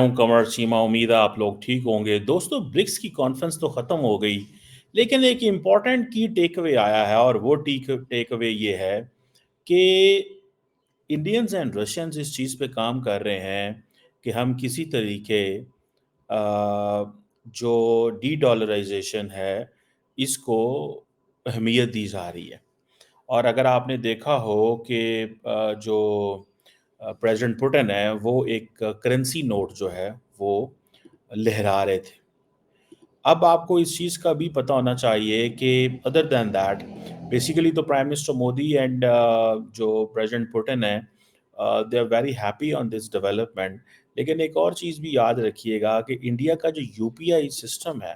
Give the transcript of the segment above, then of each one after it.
हूं कमर सीमा। उम्मीद है आप लोग ठीक होंगे। दोस्तों, ब्रिक्स की कॉन्फ्रेंस तो ख़त्म हो गई, लेकिन एक इम्पॉर्टेंट की टेक अवे आया है, और वो टेक अवे ये है कि इंडियंस एंड रशियंस इस चीज़ पे काम कर रहे हैं कि हम किसी तरीके जो डी डॉलराइजेशन है इसको अहमियत दी जा रही है। और अगर आपने देखा हो कि जो प्रेसिडेंट पुतिन है वो एक करेंसी नोट जो है वो लहरा रहे थे। अब आपको इस चीज़ का भी पता होना चाहिए कि अदर दैन दैट बेसिकली तो प्राइम मिनिस्टर मोदी एंड जो प्रेसिडेंट पुतिन है they are very happy on this development. लेकिन एक और चीज़ भी याद रखिएगा कि इंडिया का जो यूपीआई सिस्टम है,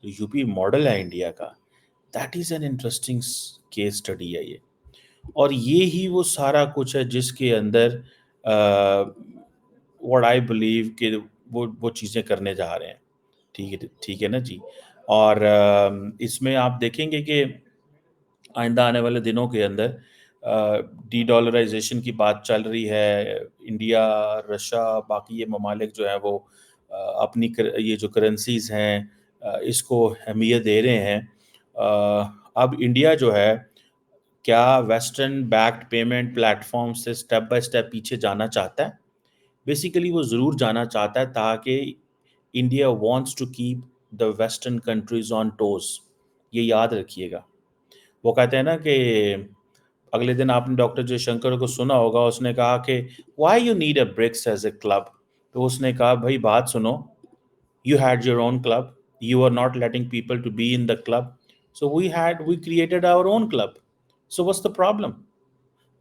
जो यूपी मॉडल है इंडिया का, that is an interesting case study है ये। और ये ही वो सारा कुछ है जिसके अंदर व्हाट आई बिलीव कि वो चीज़ें करने जा रहे हैं। ठीक है ना जी। और इसमें आप देखेंगे कि आइंदा आने वाले दिनों के अंदर डी डॉलराइजेशन की बात चल रही है। इंडिया, रशिया, बाकी ये ममालिक जो है वो ये जो करेंसीज हैं इसको अहमियत दे रहे हैं। अब इंडिया जो है, क्या वेस्टर्न बैक्ड पेमेंट प्लेटफॉर्म से स्टेप बाय स्टेप पीछे जाना चाहता है? बेसिकली वो ज़रूर जाना चाहता है, ताकि India wants to keep the western countries on toes. ये याद रखिएगा। वो कहते हैं ना कि अगले दिन आपने डॉक्टर जयशंकर को सुना होगा, उसने कहा कि why you need a BRICS as a club. तो उसने कहा, भाई बात सुनो, you had your own club, you were not letting people to be in the club, so we created our own club. So what's the problem?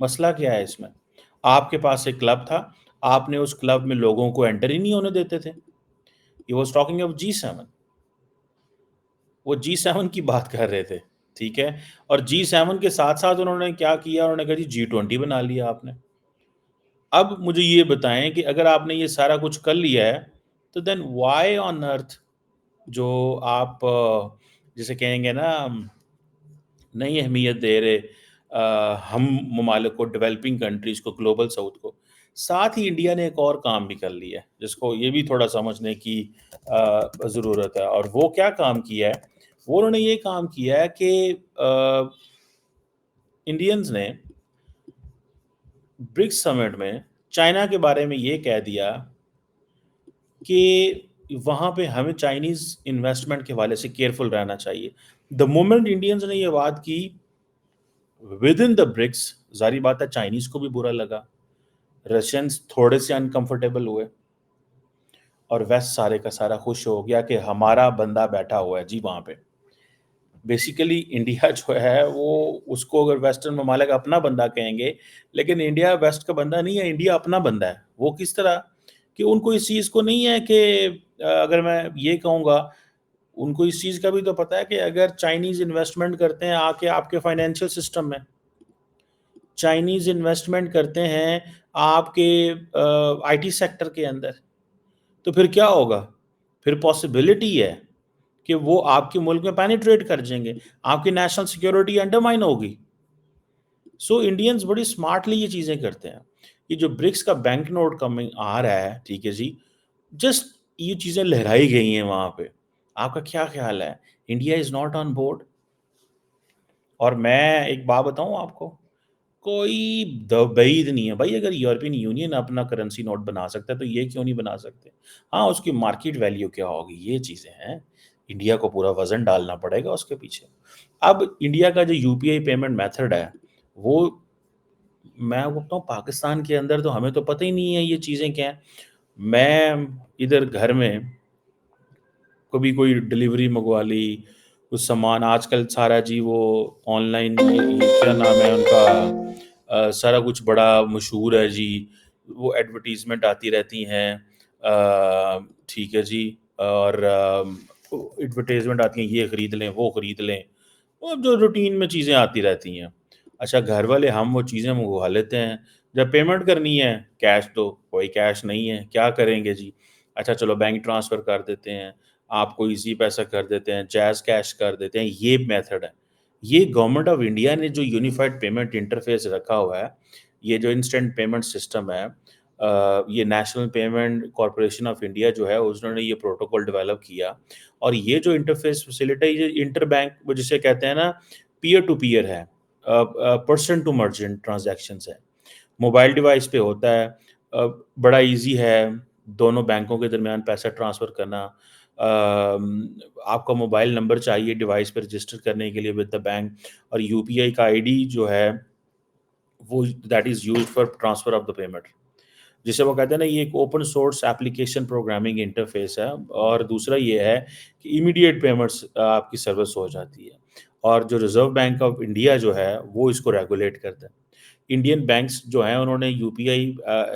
मसला क्या है इसमें? आपके पास एक क्लब था, आपने उस क्लब में लोगों को एंटर ही नहीं होने देते थे। He was talking of G7। वो G7 की बात कर रहे थे, ठीक है। और G7 के साथ साथ उन्होंने क्या किया, उन्होंने कहा जी G20 बना लिया आपने। अब मुझे ये बताएं कि अगर आपने ये सारा कुछ कर लिया है, तो देन व्हाई ऑन अर्थ जो आप जिसे कहेंगे ना, नहीं अहमियत दे रहे हम ममालिक को, डेवलपिंग कंट्रीज़ को, ग्लोबल साउथ को। साथ ही इंडिया ने एक और काम भी कर लिया है, जिसको ये भी थोड़ा समझने की ज़रूरत है। और वो क्या काम किया है? वो उन्होंने ये काम किया है कि इंडियंस ने ब्रिक्स समिट में चाइना के बारे में ये कह दिया कि वहाँ पे हमें चाइनीज़ इन्वेस्टमेंट के हवाले से केयरफुल रहना चाहिए। द मोमेंट इंडियंस ने ये बात की विद इन द ब्रिक्स, ज़ाहिर बात है चाइनीज़ को भी बुरा लगा, रशियंस थोड़े से अनकंफर्टेबल हुए, और वेस्ट सारे का सारा खुश हो गया कि हमारा बंदा बैठा हुआ है जी वहाँ पे। बेसिकली इंडिया जो है वो, उसको अगर वेस्टर्न ममालिक अपना बंदा कहेंगे, लेकिन इंडिया वेस्ट का बंदा नहीं है, इंडिया अपना बंदा है। वो किस तरह? कि उनको इस चीज़ को नहीं है कि अगर मैं ये कहूँगा, उनको इस चीज़ का भी तो पता है कि अगर चाइनीज़ इन्वेस्टमेंट करते हैं आके आपके फाइनेंशियल सिस्टम में, चाइनीज़ इन्वेस्टमेंट करते हैं आपके आईटी सेक्टर के अंदर, तो फिर क्या होगा? फिर पॉसिबिलिटी है कि वो आपके मुल्क में पेनिट्रेट कर जाएँगे, आपकी नेशनल सिक्योरिटी अंडरमाइन होगी। सो इंडियंस बड़ी स्मार्टली ये चीज़ें करते हैं। ये जो ब्रिक्स का बैंक नोट कमिंग आ रहा है, ठीक है जी, जस्ट ये चीज़ें लहराई गई हैं वहाँ पे। आपका क्या ख़्याल है? India is not on board? और मैं एक बात बताऊँ आपको, कोई दबईद नहीं है भाई। अगर यूरोपियन यूनियन अपना करेंसी नोट बना सकता है, तो ये क्यों नहीं बना सकते? हाँ, उसकी मार्केट वैल्यू क्या होगी, ये चीज़ें हैं। इंडिया को पूरा वज़न डालना पड़ेगा उसके पीछे। अब इंडिया का जो यूपीआई पेमेंट मेथड है, वो मैं बोलता हूँ पाकिस्तान के अंदर तो हमें तो पता ही नहीं है ये चीज़ें क्या हैं। मैं इधर घर में कभी कोई डिलीवरी मंगवा ली, कुछ सामान आजकल सारा जी वो ऑनलाइन, ये क्या नाम है उनका, सारा कुछ बड़ा मशहूर है जी, वो एडवर्टीज़मेंट आती रहती हैं। ठीक है जी। और एडवर्टाइज़मेंट आती हैं, ये खरीद लें, वो खरीद लें, और जो रूटीन में चीज़ें आती रहती हैं। अच्छा, घर वाले हम वो चीज़ें मंगवा लेते हैं, जब पेमेंट करनी है कैश, तो कोई कैश नहीं है, क्या करेंगे जी? अच्छा चलो बैंक ट्रांसफ़र कर देते हैं, आपको ईज़ी पैसा कर देते हैं, जैज़ कैश कर देते हैं, ये मेथड है। ये गवर्नमेंट ऑफ इंडिया ने जो यूनिफाइड पेमेंट इंटरफ़ेस रखा हुआ है, ये जो इंस्टेंट पेमेंट सिस्टम है, ये national payment corporation of India जो है उन्होंने ये प्रोटोकॉल डेवलप किया, और ये जो इंटरफेस फैसिलिटी ये इंटर बैंक जिसे कहते हैं ना, पीयर टू पीयर है, पर्सन टू मर्चेंट ट्रांजैक्शंस है, मोबाइल डिवाइस पे होता है, बड़ा इजी है दोनों बैंकों के दरमियान पैसा ट्रांसफ़र करना। आपका मोबाइल नंबर चाहिए डिवाइस पे रजिस्टर करने के लिए विद द बैंक, और यूपीआई का आईडी जो है वो that is used for transfer of the payment, जिसे वो कहते हैं ना, ये एक open source application programming interface है। और दूसरा ये है कि इमीडिएट पेमेंट्स आपकी सर्विस हो जाती है, और जो रिजर्व बैंक ऑफ इंडिया जो है वो इसको रेगुलेट करता है। इंडियन बैंक्स जो हैं उन्होंने यूपीआई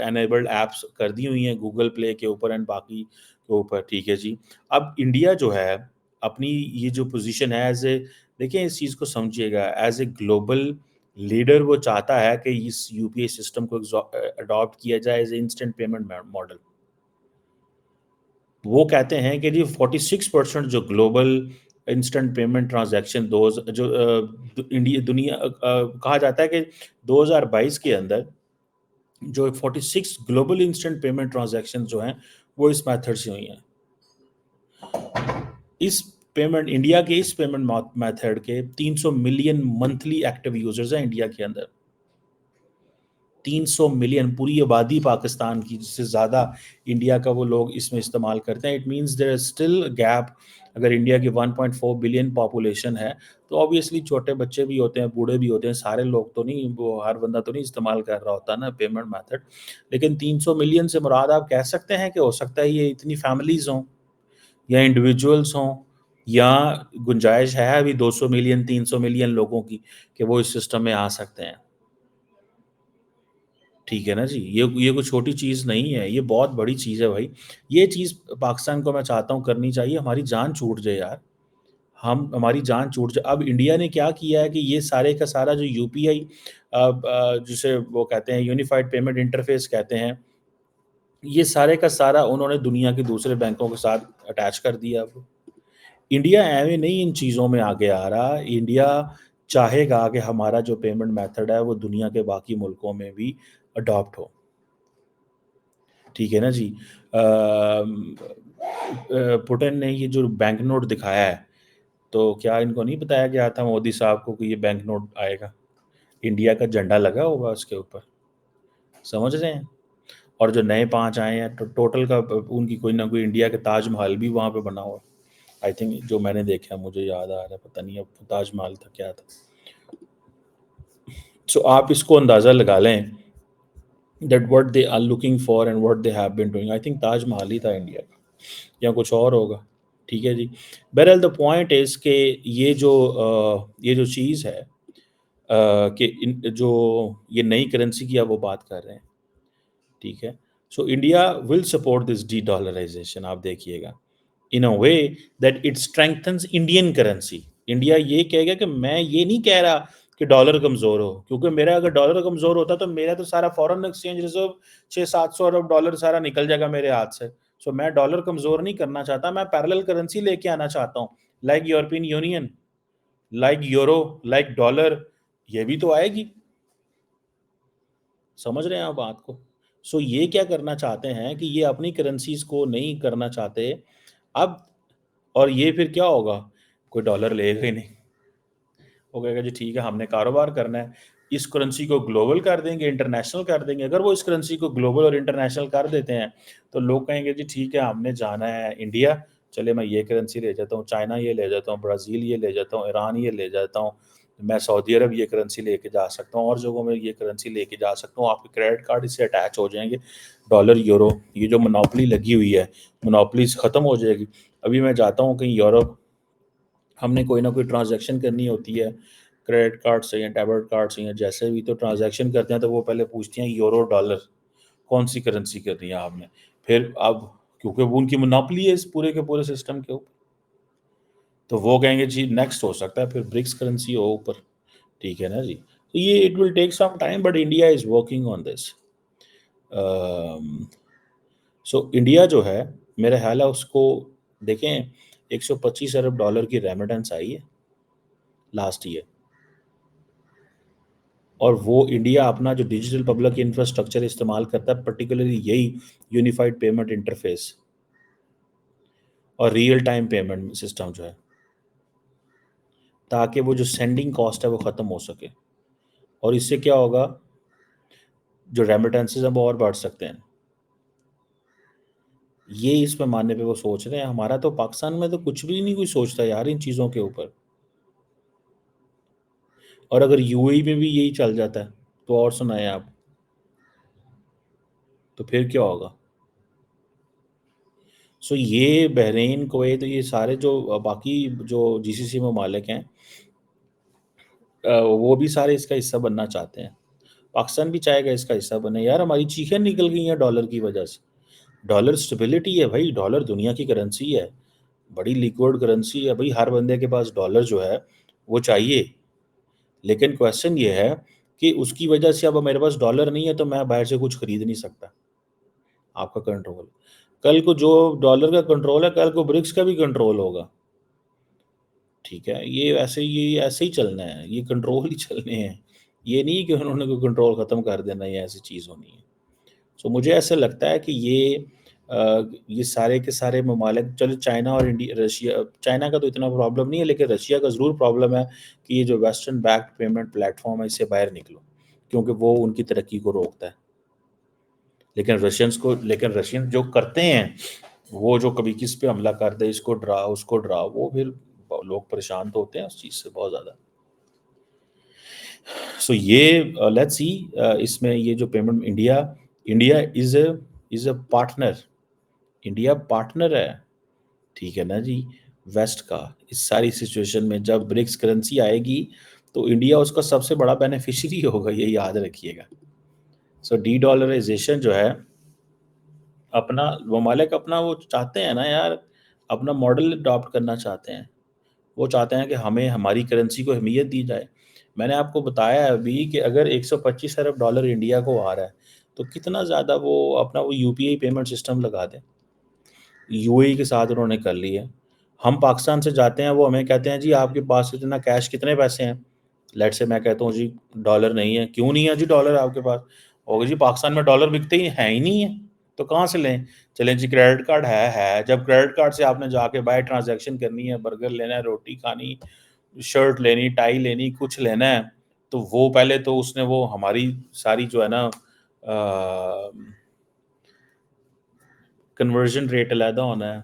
एनेबल्ड ऐप्स कर दी हुई हैं गूगल प्ले के ऊपर एंड बाकी के ऊपर, ठीक है जी। अब इंडिया जो है अपनी ये जो पोजीशन है एज ए, देखिए इस चीज़ को समझिएगा, एज ए ग्लोबल लीडर वो चाहता है कि इस यूपीआई सिस्टम को अडॉप्ट किया जाए as a instant payment model. वो कहते हैं कि जी 46% जो ग्लोबल इंस्टेंट पेमेंट ट्रांजैक्शन जो इंडिया दुनिया कहा जाता है कि 2022 के अंदर जो 46 ग्लोबल इंस्टेंट पेमेंट ट्रांजैक्शन जो हैं वो इस मेथड से हुई हैं। इस पेमेंट इंडिया के इस पेमेंट मेथड के 300 मिलियन मंथली एक्टिव यूजर्स हैं इंडिया के अंदर। 300 मिलियन, पूरी आबादी पाकिस्तान की से ज़्यादा इंडिया का वो लोग इसमें इस्तेमाल करते हैं। It means there is still gap. अगर इंडिया की 1.4 बिलियन पॉपुलेशन है तो ऑब्वियसली छोटे बच्चे भी होते हैं, बूढ़े भी होते हैं, सारे लोग तो नहीं, वो हर बंदा तो नहीं इस्तेमाल कर रहा होता ना पेमेंट मेथड। लेकिन 300 मिलियन से मुराद आप कह सकते हैं कि हो सकता है ये इतनी फैमिलीज हों या इंडिविजुअल्स हों, या गुंजाइश है अभी 200 मिलियन 300 मिलियन लोगों की कि वो इस सिस्टम में आ सकते हैं। ठीक है ना जी, ये कोई छोटी चीज़ नहीं है, ये बहुत बड़ी चीज़ है भाई। ये चीज़ पाकिस्तान को मैं चाहता हूँ करनी चाहिए, हमारी जान छूट जाए यार, हम हमारी जान छूट जाए। अब इंडिया ने क्या किया है कि ये सारे का सारा जो यूपीआई जिसे वो कहते हैं यूनिफाइड पेमेंट इंटरफेस कहते हैं, ये सारे का सारा उन्होंने दुनिया के दूसरे बैंकों के साथ अटैच कर दिया अब। इंडिया ऐवें नहीं इन चीज़ों में आगे आ रहा, इंडिया चाहेगा कि हमारा जो पेमेंट मेथड है वो दुनिया के बाकी मुल्कों में भी अडॉप्ट हो। ठीक है ना जी। पुतिन ने ये जो बैंक नोट दिखाया है, तो क्या इनको नहीं बताया गया था मोदी साहब को कि ये बैंक नोट आएगा? इंडिया का झंडा लगा होगा उसके ऊपर, समझ रहे हैं? और जो नए 5 आए हैं टोटल का उनकी कोई ना कोई इंडिया का ताजमहल भी वहाँ पे बना हुआ है। आई थिंक जो मैंने देखा मुझे याद आ रहा है, पता नहीं अब ताजमहल था क्या था। सो आप इसको अंदाज़ा लगा लें that what they are looking for and what they have been doing. I think Taj Mahal ही था इंडिया का, या कुछ और होगा। ठीक है जी। बहरहाल द पॉइंट इज़ कि ये जो चीज़ है कि जो ये नई करेंसी की आप वो बात कर रहे हैं, ठीक है। So India will support this de dollarisation, आप देखिएगा, in a way that it strengthens Indian currency. India ये कहेगा कि मैं ये नहीं कह रहा कि डॉलर कमज़ोर हो, क्योंकि मेरा अगर डॉलर कमज़ोर होता तो मेरा तो सारा फॉरेन एक्सचेंज रिजर्व 600-700 अरब डॉलर सारा निकल जाएगा मेरे हाथ से। सो मैं डॉलर कमज़ोर नहीं करना चाहता, मैं पैरेलल करेंसी लेके आना चाहता हूँ, like European union, like euro, like dollar, ये भी तो आएगी। समझ रहे हैं आप बात को? सो ये क्या करना चाहते हैं कि ये अपनी करेंसीज़ को नहीं करना चाहते अब, और ये फिर क्या होगा? कोई डॉलर लेगा ही नहीं। वो कहेगा जी ठीक है, हमने कारोबार करना है, इस करेंसी को ग्लोबल कर देंगे, इंटरनेशनल कर देंगे। अगर वो इस करेंसी को ग्लोबल और इंटरनेशनल कर देते हैं, तो लोग कहेंगे जी ठीक है, हमने जाना है इंडिया, चलिए मैं ये करेंसी ले जाता हूँ, चाइना ये ले जाता हूँ, ब्राज़ील ये ले जाता हूँ, ईरान ये ले जाता हूँ, मैं सऊदी अरब ये करेंसी लेके जा सकता हूँ, और जगहों में ये करेंसी लेके जा सकता हूँ। आपके क्रेडिट कार्ड इससे अटैच हो जाएँगे, डॉलर, यूरो, ये जो मोनोपोली लगी हुई है, मोनोपोलीज़ खत्म हो जाएगी। अभी मैं जाता हूँ कहीं यूरोप, हमने कोई ना कोई ट्रांज़ैक्शन करनी होती है, क्रेडिट कार्ड से या डेबिट कार्ड से या जैसे भी, तो ट्रांज़ैक्शन करते हैं तो वो पहले पूछते हैं यूरो, डॉलर, कौन-सी करेंसी करनी है आपने? फिर अब क्योंकि वो उनकी मोनोपोली है इस पूरे के पूरे सिस्टम के ऊपर, तो वो कहेंगे जी नेक्स्ट हो सकता है फिर ब्रिक्स करेंसी हो ऊपर, ठीक है ना जी? तो ये it will take some time but India is working on this. Um, so India जो है, मेरा ख़्याल है उसको देखें, 125 अरब डॉलर की रेमिटेंस आई है लास्ट ईयर। और वो इंडिया अपना जो डिजिटल पब्लिक इंफ्रास्ट्रक्चर इस्तेमाल करता है, पर्टिकुलरली यही यूनिफाइड पेमेंट इंटरफेस और रियल टाइम पेमेंट सिस्टम जो है, ताकि वो जो सेंडिंग कॉस्ट है वो ख़त्म हो सके। और इससे क्या होगा, जो रेमिटेंसेज हैं वो और बढ़ सकते हैं। ये इस पैमाने पे वो सोच रहे हैं। हमारा तो पाकिस्तान में तो कुछ भी नहीं कोई सोचता यार इन चीज़ों के ऊपर। और अगर यूएई में भी यही चल जाता है तो और सुनाए आप, तो फिर क्या होगा। सो ये बहरीन, कुवैत, ये सारे जो बाकी जो जीसीसी ममालिक हैं, वो भी सारे इसका हिस्सा बनना चाहते हैं। पाकिस्तान भी चाहेगा इसका हिस्सा बने। यार हमारी चीखें निकल गई हैं डॉलर की वजह से। डॉलर स्टेबिलिटी है भाई, डॉलर दुनिया की करेंसी है, बड़ी लिक्विड करेंसी है भाई। हर बंदे के पास डॉलर जो है वो चाहिए। लेकिन क्वेश्चन ये है कि उसकी वजह से अब मेरे पास डॉलर नहीं है तो मैं बाहर से कुछ खरीद नहीं सकता। आपका कंट्रोल, कल को जो डॉलर का कंट्रोल है, कल को ब्रिक्स का भी कंट्रोल होगा। ठीक है, ये ऐसे ही चलना है, ये कंट्रोल ही चलने हैं। ये नहीं कि उन्होंने कोई कंट्रोल ख़त्म कर देना, ये ऐसी चीज़ होनी है। सो मुझे ऐसा लगता है कि ये सारे के सारे ममालिक, चलो चाइना और इंडिया, रशिया, चाइना का तो इतना प्रॉब्लम नहीं है, लेकिन रशिया का ज़रूर प्रॉब्लम है कि ये जो वेस्टर्न बैक्ड पेमेंट प्लेटफॉर्म है इससे बाहर निकलो, क्योंकि वो उनकी तरक्की को रोकता है। लेकिन रशियन जो करते हैं, वो जो कभी किस पे हमला कर दे, इसको डरा उसको डरा, वो फिर लोग परेशान तो होते हैं उस चीज़ से बहुत ज़्यादा। सो ये लेट्स सी, इसमें ये जो payment, India India is a partner, India partner है, ठीक है ना जी, वेस्ट का। इस सारी सिचुएशन में जब ब्रिक्स करेंसी आएगी तो इंडिया उसका सबसे बड़ा बेनिफिशियरी होगा, ये याद रखिएगा। सो डी डॉलराइजेशन जो है, अपना ममालिक अपना वो चाहते हैं ना यार, अपना मॉडल अडॉप्ट करना चाहते हैं। वो चाहते हैं कि हमें हमारी करेंसी को अहमियत दी जाए। मैंने आपको बताया है अभी कि अगर 125 अरब डॉलर इंडिया को आ रहा है, तो कितना ज़्यादा वो अपना वो यूपीआई पेमेंट सिस्टम लगा दें। यूएई के साथ उन्होंने कर ली है। हम पाकिस्तान से जाते हैं, वो हमें कहते हैं जी आपके पास इतना कैश, कितने पैसे हैं? लेट्स से मैं कहता हूँ जी डॉलर नहीं है। क्यों नहीं है जी डॉलर आपके पास? होगा जी पाकिस्तान में डॉलर बिकते ही नहीं है, तो कहाँ से लें? चलें जी क्रेडिट कार्ड है। जब क्रेडिट कार्ड से आपने जाके बाय ट्रांज़ैक्शन करनी है, बर्गर लेना है, रोटी खानी, शर्ट लेनी, टाई लेनी, कुछ लेना है, तो वो पहले तो उसने वो हमारी सारी जो है ना कन्वर्जन रेट अलहदा होना है,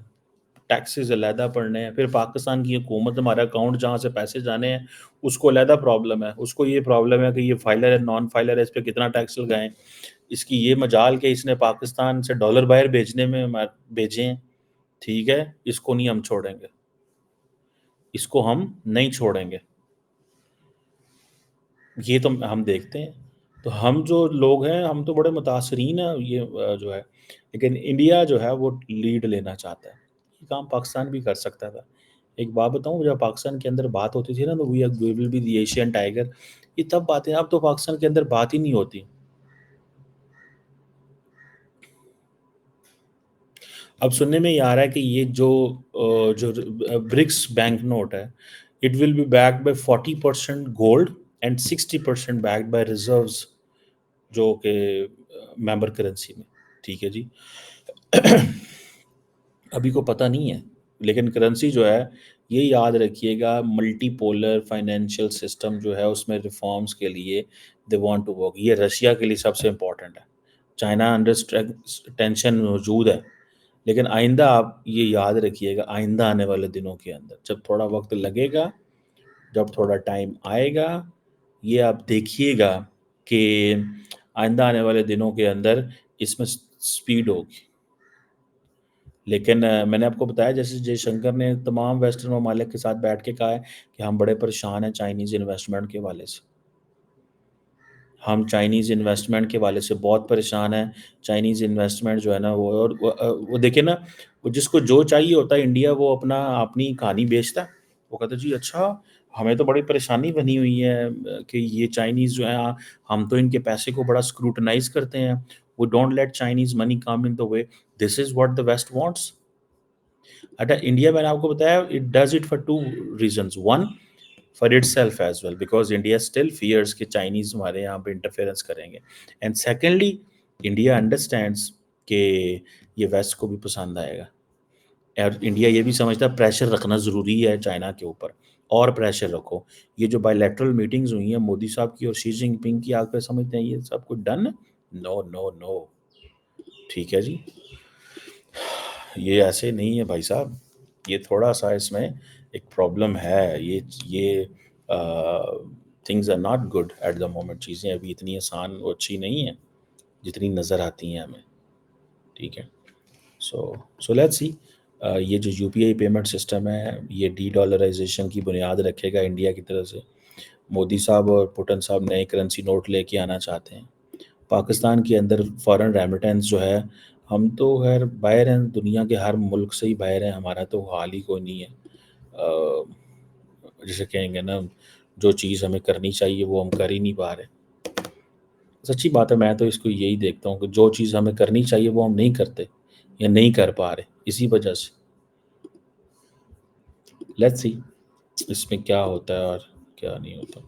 टैक्सेस अलहदा पड़ने हैं, फिर पाकिस्तान की हुकूमत हमारा अकाउंट जहाँ से पैसे जाने हैं उसको अलहदा प्रॉब्लम है। उसको ये प्रॉब्लम है कि ये फाइलर है, नॉन फाइलर है, इस पे कितना टैक्स लगाएँ। इसकी ये मजाल कि इसने पाकिस्तान से डॉलर बाहर भेजने में भेजे हैं, ठीक है? इसको नहीं हम छोड़ेंगे, इसको हम नहीं छोड़ेंगे। ये तो हम देखते हैं। तो हम जो लोग हैं, हम तो बड़े मुतासरीन हैं ये जो है। लेकिन इंडिया जो है वो लीड लेना चाहता है। ये काम पाकिस्तान भी कर सकता था। एक बात बताऊँ, जब पाकिस्तान के अंदर बात होती थी ना, तो we will be the Asian tiger, ये तब बातें, अब तो पाकिस्तान के अंदर बात ही नहीं होती। अब सुनने में ये आ रहा है कि ये जो ब्रिक्स बैंक नोट है, it will be backed by 40% gold and 60% backed by reserves, जो कि मेंबर करेंसी में, ठीक है जी। अभी को पता नहीं है, लेकिन करेंसी जो है, ये याद रखिएगा, मल्टीपोलर फाइनेंशियल सिस्टम जो है उसमें रिफॉर्म्स के लिए दे वांट टू वर्क। ये रशिया के लिए सबसे इम्पोर्टेंट है। चाइना अंडर टेंशन मौजूद है, लेकिन आइंदा आप ये याद रखिएगा, आइंदा आने वाले दिनों के अंदर जब थोड़ा वक्त लगेगा, जब थोड़ा टाइम आएगा, ये आप देखिएगा कि आइंदा आने वाले दिनों के अंदर इसमें स्पीड होगी। लेकिन मैंने आपको बताया, जैसे जयशंकर ने तमाम वेस्टर्न ममालिक के साथ बैठ के कहा है कि हम बड़े परेशान हैं चाइनीज़ इन्वेस्टमेंट के वाले से। हम चाइनीज़ इन्वेस्टमेंट के वाले से बहुत परेशान हैं। चाइनीज़ इन्वेस्टमेंट जो है ना, वो, और वो देखिए ना, वो जिसको जो चाहिए होता है इंडिया, वो अपनी कहानी बेचता है। वो कहता है जी अच्छा, हमें तो बड़ी परेशानी बनी हुई है कि ये चाइनीज़ जो है, हम तो इनके पैसे को बड़ा स्क्रूटनाइज़ करते हैं। We don't let Chinese money come in the way. This is what the West wants. अच्छा, इंडिया, मैंने आपको बताया, it does it for 2 reasons. 1, for itself as well, because India still fears कि चाइनीज हमारे यहाँ पे इंटरफेरेंस करेंगे। And secondly, India understands कि ये वेस्ट को भी पसंद आएगा, और इंडिया ये भी समझता है प्रेशर रखना ज़रूरी है चाइना के ऊपर, और प्रेशर रखो। ये जो बायलैटरल मीटिंग्स हुई हैं मोदी साहब की और शी जिनपिंग की, आप क्या समझते हैं ये सब कुछ डन? No no no. ठीक है जी, ये ऐसे नहीं है भाई साहब, ये थोड़ा सा इसमें एक प्रॉब्लम है। ये things are not good at the moment. चीज़ें अभी इतनी आसान और अच्छी नहीं है जितनी नज़र आती हैं हमें। ठीक है, सो लेट्स सी। ये जो यूपीआई पेमेंट सिस्टम है ये डी डॉलराइजेशन की बुनियाद रखेगा इंडिया की तरफ से। मोदी साहब और पुटन साहब नए करेंसी नोट लेके आना चाहते हैं। पाकिस्तान के अंदर फॉरेन रेमिटेंस जो है, हम तो खैर बाहर हैं, दुनिया के हर मुल्क से ही बाहर हैं, हमारा तो हाल ही कोई नहीं है। जैसे कहेंगे ना, जो चीज़ हमें करनी चाहिए वो हम कर ही नहीं पा रहे। सच्ची बात है, मैं तो इसको यही देखता हूँ कि जो चीज़ हमें करनी चाहिए वो हम नहीं करते या नहीं कर पा रहे, इसी वजह से। लेट्स सी इसमें क्या होता है और क्या नहीं होता।